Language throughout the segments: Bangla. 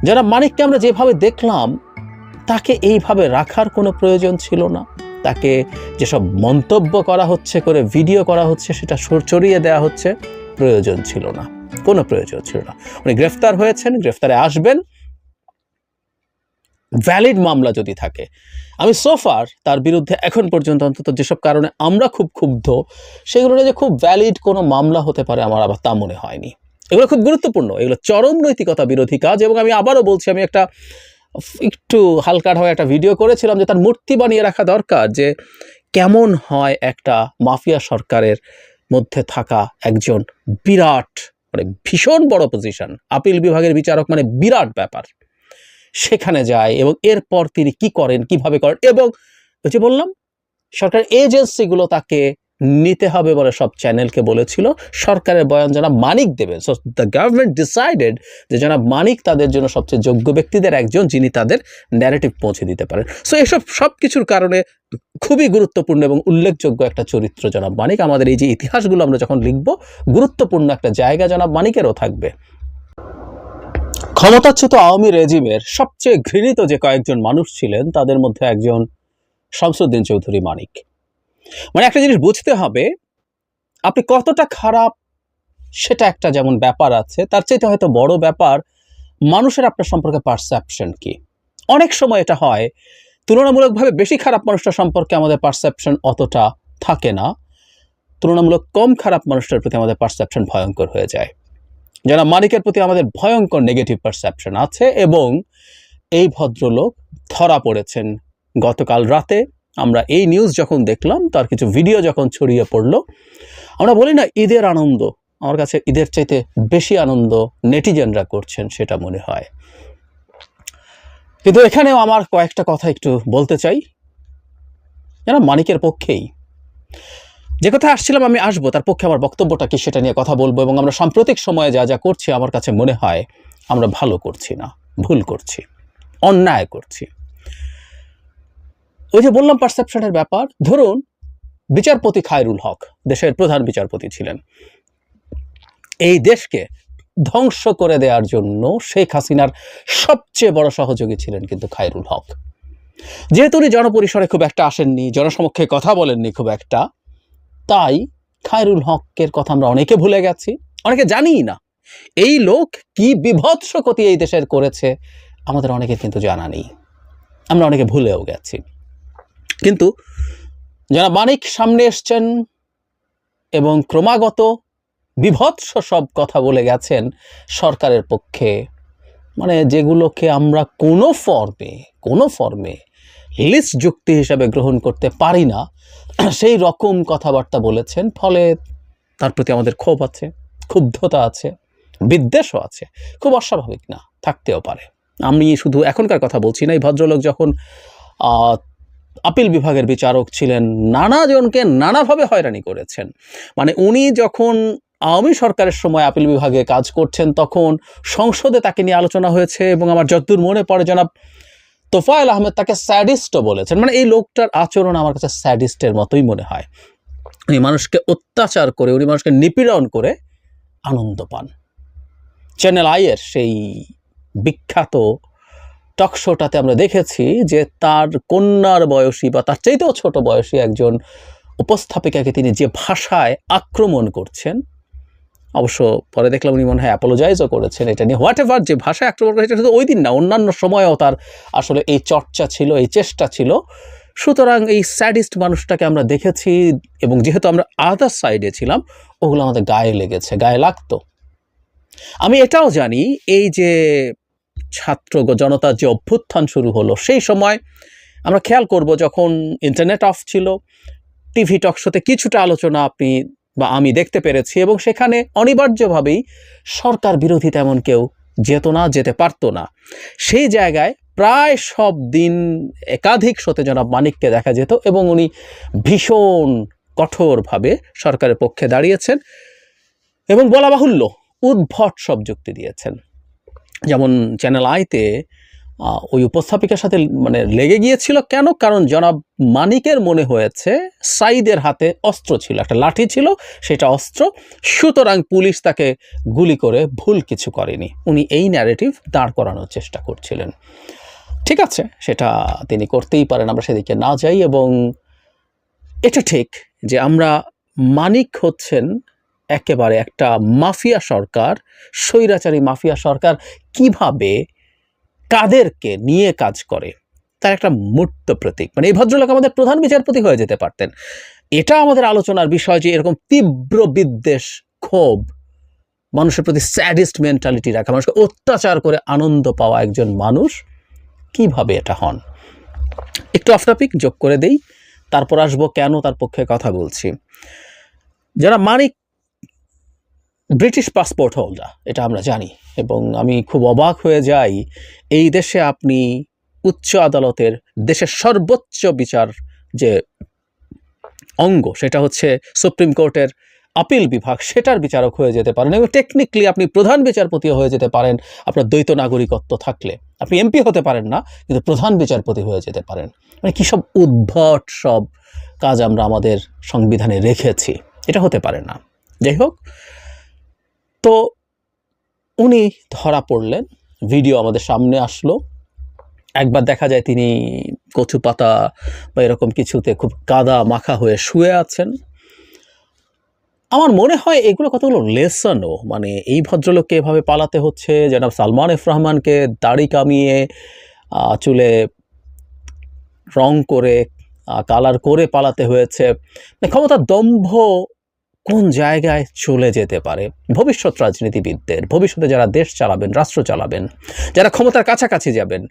জনাব মানিককে আমরা যেভাবে দেখলাম তাকে এইভাবে রাখার কোনো প্রয়োজন ছিল না। তাকে যেসব মন্তব্য করা হচ্ছে, করে ভিডিও করা হচ্ছে, সেটা ছড়িয়ে দেওয়া হচ্ছে, প্রয়োজন ছিল না, কোনো প্রয়োজন ছিল না। উনি গ্রেফতার হয়েছেন, গ্রেফতারে আসবেন, ভ্যালিড মামলা যদি থাকে। আমি সোফার তার বিরুদ্ধে এখন পর্যন্ত অন্তত যেসব কারণে আমরা খুব ক্ষুব্ধ, সেগুলো যে খুব ভ্যালিড কোনো মামলা হতে পারে আমার আবার তা মনে হয়নি। এগুলো খুব গুরুত্বপূর্ণ, এগুলো চরম নৈতিকতা বিরোধী কাজ। এবং আমি আবারও বলছি, আমি একটু হালকাভাবে একটা ভিডিও করেছিলাম যে তার মূর্তি বানিয়ে রাখা দরকার, যে কেমন হয় একটা মাফিয়া সরকারের মধ্যে থাকা একজন বিরাট, মানে ভীষণ বড় পজিশন, আপিল বিভাগের বিচারক, মানে বিরাট ব্যাপার। সেখানে যায় এবং এরপর তিনি কি করেন, কিভাবে করেন, এবং ওই যে বললাম সরকারের এজেন্সিগুলো তাকে নিতে হবে বলে সব চ্যানেলকে বলেছিল। সরকারের বয়ান জনাব মানিক দেবেন। সো দ্য গভর্নমেন্ট ডিসাইডেড যে জনাব মানিক তাদের জন্য সবচেয়ে যোগ্য ব্যক্তিদের একজন, যিনি তাদের ন্যারেটিভ পৌঁছে দিতে পারেন। সো এসব সব কিছুর কারণে খুবই গুরুত্বপূর্ণ এবং উল্লেখযোগ্য একটা চরিত্র জনাব মানিক। আমাদের এই যে ইতিহাসগুলো আমরা যখন লিখব, গুরুত্বপূর্ণ একটা জায়গা জনাব মানিকেরও থাকবে। ক্ষমতাচ্যুত আওয়ামী রেজিমের সবচেয়ে ঘৃণিত যে কয়েকজন মানুষ ছিলেন, তাদের মধ্যে একজন শামসুদ্দিন চৌধুরী মানিক। মানে একটা জিনিস বুঝতে হবে, আপনি কতটা খারাপ সেটা একটা যেমন ব্যাপার আছে, তার চাইতে হয়তো বড় ব্যাপার মানুষের আপনার সম্পর্কে পারসেপশন কি। অনেক সময় এটা হয়, তুলনামূলকভাবে বেশি খারাপ মানুষটার সম্পর্কে আমাদের পারসেপশন অতটা থাকে না, তুলনামূলক কম খারাপ মানুষটার প্রতি আমাদের পারসেপশন ভয়ঙ্কর হয়ে যায়। জনাব মানিকের প্রতি আমাদের ভয়ঙ্কর নেগেটিভ পারসেপশন আছে, এবং এই ভদ্রলোক ধরা পড়েছেন গতকাল রাতে। আমরা এই নিউজ যখন দেখলাম, তার কিছু ভিডিও যখন ছড়িয়ে পড়লো, আমরা বলি না ঈদের আনন্দ, আমার কাছে ঈদের চাইতে বেশি আনন্দ নেটিজেনরা করছেন সেটা মনে হয়। কিন্তু এখানেও আমার কয়েকটা কথা একটু বলতে চাই, যেন মানিকের পক্ষেই। যে কথা আসছিলাম, আমি আসবো তার পক্ষে আমার বক্তব্যটা কি সেটা নিয়ে কথা বলবো। এবং আমরা সাম্প্রতিক সময়ে যা যা করছি, আমার কাছে মনে হয় আমরা ভালো করছি না, ভুল করছি, অন্যায় করছি। ওই যে বললাম পারসেপশনের ব্যাপার। ধরুন বিচারপতি খায়রুল হক দেশের প্রধান বিচারপতি ছিলেন। এই দেশকে ধ্বংস করে দেওয়ার জন্য শেখ হাসিনার সবচেয়ে বড় সহযোগী ছিলেন কিন্তু খায়রুল হক। যেহেতু উনি জনপরিসরে খুব একটা আসেননি, জনসমক্ষে কথা বলেননি খুব একটা, তাই খায়রুল হকের কথা আমরা অনেকে ভুলে গেছি, অনেকে জানিই না। এই লোক কি বিভৎস ক্ষতি এই দেশের করেছে আমাদের অনেকের কিন্তু জানা নেই, আমরা অনেকে ভুলেও গেছি। কিন্তু যারা মানিক সামনে এসছেন এবং ক্রমাগত বিভৎস সব কথা বলে গেছেন সরকারের পক্ষে, মানে যেগুলোকে আমরা কোনো ফর্মে লিস্ট যুক্তি হিসাবে গ্রহণ করতে পারি না, সেই রকম কথাবার্তা বলেছেন। ফলে তার প্রতি আমাদের ক্ষোভ আছে, ক্ষুব্ধতা আছে, বিদ্বেষও আছে। খুব অস্বাভাবিক না, থাকতেও পারে। আমি শুধু এখনকার কথা বলছি না। এই ভদ্রলোক যখন আপিল বিভাগের বিচারক ছিলেন, নানাজনকে নানাভাবে হয়রানি করেছেন। মানে উনি যখন আওয়ামী সরকারের সময় আপিল বিভাগে কাজ করছেন, তখন সংসদে তাকে নিয়ে আলোচনা হয়েছে, এবং আমার যতদূর মনে পড়ে জনাব তোফায়েল আহমেদ তাকে স্যাডিস্টও বলেছেন। মানে এই লোকটার আচরণ আমার কাছে স্যাডিস্টের মতোই মনে হয়। উনি মানুষকে অত্যাচার করে, উনি মানুষকে নিপীড়ন করে আনন্দ পান। চ্যানেল আইয়ের সেই বিখ্যাত টকশোটাতে আমরা দেখেছি যে তার কন্যার বয়সী বা তার চাইতেও ছোট বয়সী একজন উপস্থাপিকাকে তিনি যে ভাষায় আক্রমণ করছেন, অবশ্য পরে দেখলাম উনি মনে হয় অ্যাপোলোজাইজও করেছেন এটা নিয়ে। হোয়াট এভার, যে ভাষায় আক্রমণ করেছে, শুধু ওই দিন না, অন্যান্য সময়ও তার আসলে এই চর্চা ছিল, এই চেষ্টা ছিল। সুতরাং এই স্যাডিস্ট মানুষটাকে আমরা দেখেছি, এবং যেহেতু আমরা আদার সাইডে ছিলাম, ওগুলো আমাদের গায়ে লেগেছে, গায়ে লাগতো। আমি এটাও জানি, এই যে ছাত্র জনতার যে অভ্যুত্থান শুরু হলো, সেই সময় আমরা খেয়াল করব, যখন ইন্টারনেট অফ ছিল, টিভি টকশোতে কিছুটা আলোচনা আপনি বা আমি দেখতে পেরেছি, এবং সেখানে অনিবার্যভাবেই সরকার বিরোধী তেমন কেউ যেতে পারতো না। সেই জায়গায় প্রায় সব দিন একাধিক শোতে জনাব মানিককে দেখা যেত, এবং উনি ভীষণ কঠোরভাবে সরকারের পক্ষে দাঁড়িয়েছেন, এবং বলা বাহুল্য উদ্ভট সব যুক্তি দিয়েছেন। যেমন চ্যানেল আইতে ওই উপস্থাপিকার সাথে মানে লেগে গিয়েছিল কেন? কারণ জনাব মানিকের মনে হয়েছে সাইদের হাতে অস্ত্র ছিল, একটা লাঠি ছিল, সেটা অস্ত্র, সুতরাং পুলিশ তাকে গুলি করে ভুল কিছু করেনি। উনি এই ন্যারেটিভ দাঁড় করানোর চেষ্টা করছিলেন। ঠিক আছে, সেটা তিনি করতেই পারেন, আমরা সেদিকে না যাই। এবং এটা ঠিক যে আমরা মানিক হচ্ছেন একেবারে একটা মাফিয়া সরকার, স্বৈরাচারী মাফিয়া সরকার কিভাবে কাদেরকে নিয়ে কাজ করে তার একটা মূর্ত প্রতীক। মানে এই ভদ্রলোক আমাদের প্রধান বিচারপতি হয়ে যেতে পারতেন। এটা আমাদের আলোচনার বিষয় যে এরকম তীব্র বিদ্বেষ, ক্ষোভ, মানুষের প্রতি স্যাডিস্ট মেন্টালিটি রাখা, মানুষকে অত্যাচার করে আনন্দ পাওয়া একজন মানুষ কিভাবে এটা হন। একটু অফ টপিক যোগ করে দেই, তারপর আসবো কেন তার পক্ষে কথা বলছি। যারা মানিক ব্রিটিশ পাসপোর্ট হোল্ডার, এটা আমরা জানি, এবং আমি খুব অবাক হয়ে যাই এই দেশে আপনি উচ্চ আদালতের, দেশের সর্বোচ্চ বিচার যে অঙ্গ সেটা হচ্ছে সুপ্রিম কোর্টের আপিল বিভাগ, সেটার বিচারক হয়ে যেতে পারেন, এবং টেকনিক্যালি আপনি প্রধান বিচারপতিও হয়ে যেতে পারেন আপনার দ্বৈত নাগরিকত্ব থাকলে। আপনি এমপি হতে পারেন না, কিন্তু প্রধান বিচারপতি হয়ে যেতে পারেন। মানে কী সব উদ্ভট সব কাজ আমরা আমাদের সংবিধানে রেখেছি, এটা হতে পারে না। যাই হোক, তো উনি ধরা পড়লেন, ভিডিও আমাদের সামনে আসলো। একবার দেখা যায় তিনি কচু পাতা বা এরকম কিছুতে খুব কাদা মাখা হয়ে শুয়ে আছেন। আমার মনে হয় এগুলো কতগুলো লেসনও, মানে এই ভদ্রলোককে এভাবে পালাতে হচ্ছে, জনাব সালমান এফ রহমানকে দাড়ি কামিয়ে চুলে রং করে কালার করে পালাতে হয়েছে। ক্ষমতার দম্ভ কোন জায়গায় চলে যেতে পারে ভবিষ্যৎ রাজনীতিবিদদের, ভবিষ্যতে যারা দেশ চালাবেন, রাষ্ট্র চালাবেন, যারা ক্ষমতার কাছাকাছি যাবেন,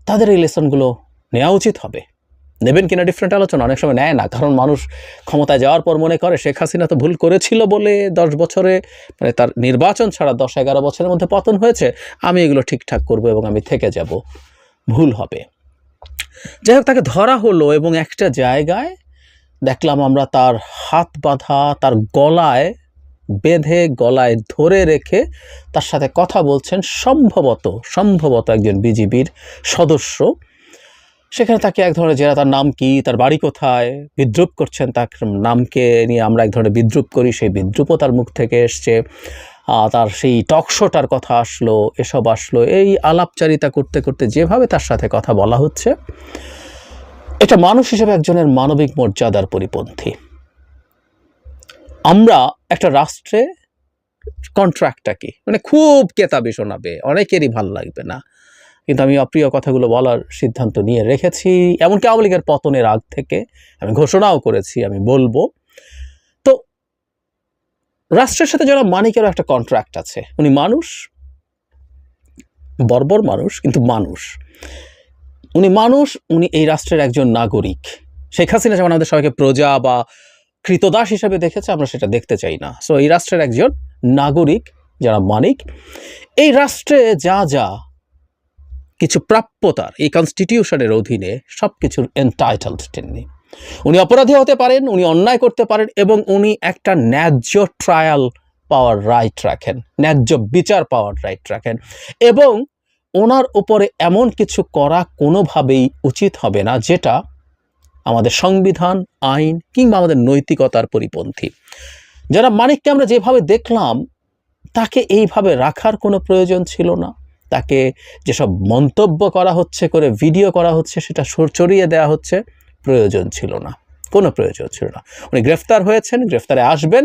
তাদের এই লেসনগুলো নেওয়া উচিত হবে। নেবেন কিনা ডিফারেন্ট আলোচনা, অনেক সময় নেয় না, কারণ মানুষ ক্ষমতায় যাওয়ার পর মনে করে শেখ হাসিনা তো ভুল করেছিল বলে 10 বছরে, মানে তার নির্বাচন ছাড়া 10-11 বছরের মধ্যে পতন হয়েছে, আমি এগুলো ঠিকঠাক করব এবং আমি থেকে যাব, ভুল হবে। যাই হোক, তাকে ধরা হলো এবং একটা জায়গায় দেখলাম আমরা তার হাত বাঁধা, তার গলায় বেঁধে, গলায় ধরে রেখে তার সাথে কথা বলছেন সম্ভবত একজন বিজিবির সদস্য। সেখানে তাকে এক ধরনের জেরা, তার নাম কি, তার বাড়ি কোথায়, বিদ্রুপ করছেন, তার নামকে নিয়ে আমরা এক ধরনের বিদ্রুপ করি, সেই বিদ্রুপও তার মুখ থেকে এসছে, তার সেই টকশোটার কথা আসলো, এসব আসলো। এই আলাপচারিতা করতে করতে যেভাবে তার সাথে কথা বলা হচ্ছে, এটা মানুষ হিসেবে একজনের মানবিক মর্যাদার পরিপন্থী। আমরা একটা রাষ্ট্রে কন্ট্রাক্টটা কি, মানে খুব কেতাবি শোনাবে, অনেকেরই ভাল লাগবে না, কিন্তু আমি অপ্রিয় কথাগুলো বলার সিদ্ধান্ত নিয়ে রেখেছি। এমনকি আওয়ামী লীগের পতনের আগ থেকে আমি ঘোষণাও করেছি, আমি বলবো। তো রাষ্ট্রের সাথে যারা মানিকেরও একটা কন্ট্রাক্ট আছে। উনি মানুষ, বর্বর মানুষ, কিন্তু মানুষ। উনি মানুষ, উনি এই রাষ্ট্রের একজন নাগরিক। শেখ হাসিনা যেমন আমাদের সবাইকে প্রজা বা কৃতদাস হিসেবে দেখেছে, আমরা সেটা দেখতে চাই না। সো এই রাষ্ট্রের একজন নাগরিক যারা মানিক, এই রাষ্ট্রে যা যা কিছু প্রাপ্যতার এই কনস্টিটিউশনের অধীনে সব কিছুর এন্টাইটেলড তিনি। উনি অপরাধী হতে পারেন, উনি অন্যায় করতে পারেন, এবং উনি একটা ন্যায্য ট্রায়াল পাওয়ার রাইট রাখেন, ন্যায্য বিচার পাওয়ার রাইট রাখেন, এবং ওনার উপরে এমন কিছু করা কোনোভাবেই উচিত হবে না যেটা আমাদের সংবিধান, আইন কিংবা আমাদের নৈতিকতার পরিপন্থী। যারা মানিককে আমরা যেভাবে দেখলাম, তাকে এইভাবে রাখার কোনো প্রয়োজন ছিল না। তাকে যেসব মন্তব্য করা হচ্ছে, করে ভিডিও করা হচ্ছে, সেটা ছড়িয়ে দেওয়া হচ্ছে, প্রয়োজন ছিল না, কোনো প্রয়োজন ছিল না। উনি গ্রেফতার হয়েছেন, গ্রেফতারে আসবেন,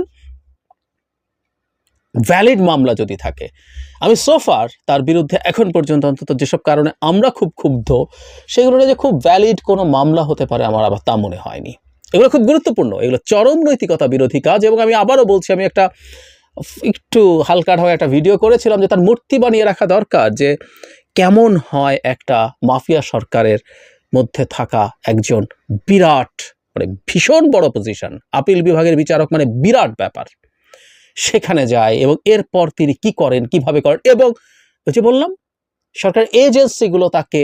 ভ্যালিড মামলা যদি থাকে। আমি সোফার তার বিরুদ্ধে এখন পর্যন্ত অন্তত যেসব কারণে আমরা খুব ক্ষুব্ধ, সেগুলো যে খুব ভ্যালিড কোনো মামলা হতে পারে আমার আবার তা মনে হয়নি। এগুলো খুব গুরুত্বপূর্ণ, এগুলো চরম নৈতিকতা বিরোধী কাজ। এবং আমি আবারও বলছি, আমি একটু হালকা ঢাকা একটা ভিডিও করেছিলাম যে তার মূর্তি বানিয়ে রাখা দরকার, যে কেমন হয় একটা মাফিয়া সরকারের মধ্যে থাকা একজন বিরাট, মানে ভীষণ বড় পজিশন, আপিল বিভাগের বিচারক, মানে বিরাট ব্যাপার, সেখানে যায় এবং এরপর তিনি কি করেন, কিভাবে করেন, এবং ওই যে বললাম সরকার এজেন্সিগুলো তাকে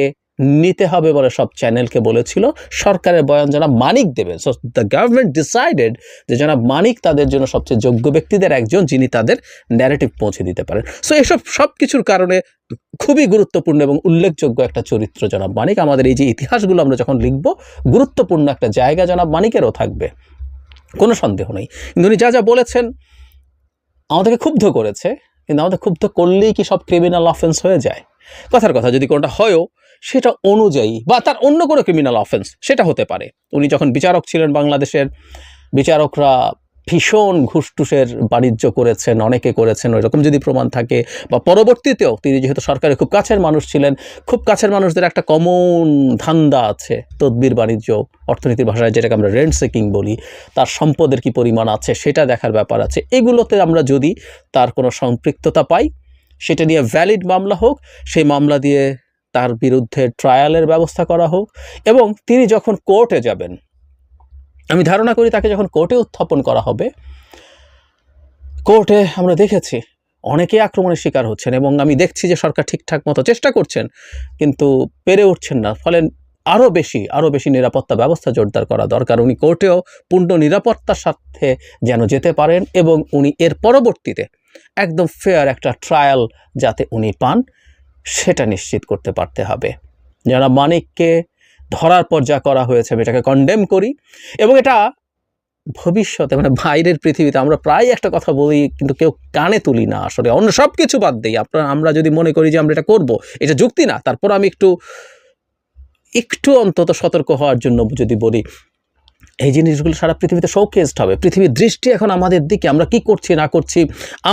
নিতে হবে বলে সব চ্যানেলকে বলেছিল। সরকারের বয়ান জনাব মানিক দেবে। সো দ্য গভর্নমেন্ট ডিসাইডেড যে জনাব মানিক তাদের জন্য সবচেয়ে যোগ্য ব্যক্তিদের একজন, যিনি তাদের ন্যারেটিভ পৌঁছে দিতে পারেন। সো এসব সব কিছুর কারণে খুবই গুরুত্বপূর্ণ এবং উল্লেখযোগ্য একটা চরিত্র জনাব মানিক। আমাদের এই যে ইতিহাসগুলো আমরা যখন লিখব, গুরুত্বপূর্ণ একটা জায়গা জনাব মানিকেরও থাকবে, কোনো সন্দেহ নেই। কিন্তু উনি যা যা বলেছেন আমাদেরকে ক্ষুব্ধ করেছে, কিন্তু আমাদের ক্ষুব্ধ করলেই কি সব ক্রিমিনাল অফেন্স হয়ে যায়? কথার কথা, যদি কোনোটা হয়ও সেটা অনুযায়ী বা তার অন্য কোনো ক্রিমিনাল অফেন্স সেটা হতে পারে। উনি যখন বিচারক ছিলেন, বাংলাদেশের বিচারকরা ভীষণ ঘুষটুসের বাণিজ্য করেছেন, অনেকে করেছেন, ওইরকম যদি প্রমাণ থাকে, বা পরবর্তীতেও তিনি যেহেতু সরকারের খুব কাছের মানুষ ছিলেন, খুব কাছের মানুষদের একটা কমন ধান্দা আছে, তদবির বাণিজ্য, অর্থনীতির ভাষায় যেটাকে আমরা রেন্ট সেকিং বলি, তার সম্পদের কি পরিমাণ আছে সেটা দেখার ব্যাপার আছে। এগুলোতে আমরা যদি তার কোনো সম্পৃক্ততা পাই, সেটা নিয়ে ভ্যালিড মামলা হোক, সেই মামলা দিয়ে তার বিরুদ্ধে ট্রায়ালের ব্যবস্থা করা হোক, এবং তিনি যখন কোর্টে যাবেন, আমি ধারণা করি তাকে যখন কোর্টে উত্থাপন করা হবে, কোর্টে আমরা দেখেছি অনেকেই আক্রমণের শিকার হচ্ছেন, এবং আমি দেখছি যে সরকার ঠিকঠাক মতো চেষ্টা করছেন কিন্তু পেরে উঠছেন না। ফলে আরও বেশি নিরাপত্তা ব্যবস্থা জোরদার করা দরকার। উনি কোর্টেও পূর্ণ নিরাপত্তার সাথে যেন যেতে পারেন, এবং উনি এর পরবর্তীতে একদম ফেয়ার একটা ট্রায়াল যাতে উনি পান, সেটা নিশ্চিত করতে পারতে হবে। জনাব মানিককে ধরার পর যা করা হয়েছে আমি এটাকে কন্ডেম করি, এবং এটা ভবিষ্যতে মানে বাইরের পৃথিবীতে আমরা প্রায় একটা কথা বলি কিন্তু কেউ কানে তুলি না আসলে, অন্য সব কিছু বাদ দিই। আমরা যদি মনে করি যে আমরা এটা করব, এটা যুক্তি না, তারপর আমি একটু অন্তত সতর্ক হওয়ার জন্য যদি বলি, এই জিনিসগুলো সারা পৃথিবীতে শোকেসড হবে। পৃথিবীর দৃষ্টি এখন আমাদের দিকে, আমরা কি করছি না করছি,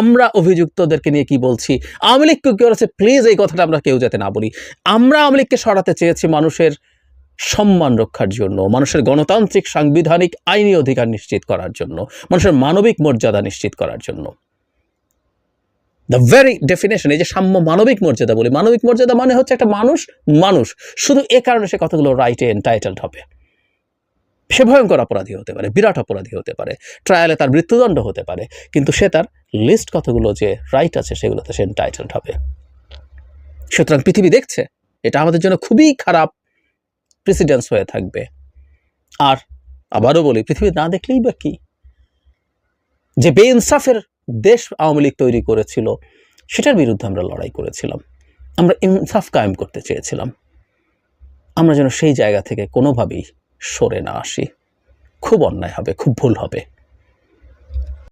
আমরা অভিযুক্তদেরকে নিয়ে কি বলছি। আওয়ামী লীগকে কি করেছে, প্লিজ এই কথাটা আমরা কেউ যাতে না বলি। আমরা আওয়ামী লীগকে সরাতে চেয়েছি মানুষের সম্মান রক্ষার জন্য, মানুষের গণতান্ত্রিক সাংবিধানিক আইনি অধিকার নিশ্চিত করার জন্য, মানুষের মানবিক মর্যাদা নিশ্চিত করার জন্য। দ্য ভেরি ডেফিনেশন, এই যে সাম্য মানবিক মর্যাদা বলি, মানবিক মর্যাদা মানে হচ্ছে একটা মানুষ শুধু এ কারণে সে কতগুলো রাইটে এন্টাইটেলড হবে। সে ভয়ঙ্কর অপরাধী হতে পারে, বিরাট অপরাধী হতে পারে, ট্রায়ালে তার মৃত্যুদণ্ড হতে পারে, কিন্তু সে তার লিস্ট কতগুলো যে রাইট আছে সেগুলোতে সে এন্টাইটেলড হবে। সুতরাং পৃথিবী দেখছে, এটা আমাদের জন্য খুবই খারাপ প্রেসিডেন্স হয়ে থাকবে। আর আবারও বলি, পৃথিবী না দেখলেই বা কি, যে বেইনসাফের দেশ আওয়ামী লীগ তৈরি করেছিল সেটার বিরুদ্ধে আমরা লড়াই করেছিলাম, আমরা ইনসাফ কায়েম করতে চেয়েছিলাম। আমরা যেন সেই জায়গা থেকে কোনোভাবেই সরে না আসি। খুব অন্যায় হবে, খুব ভুল হবে।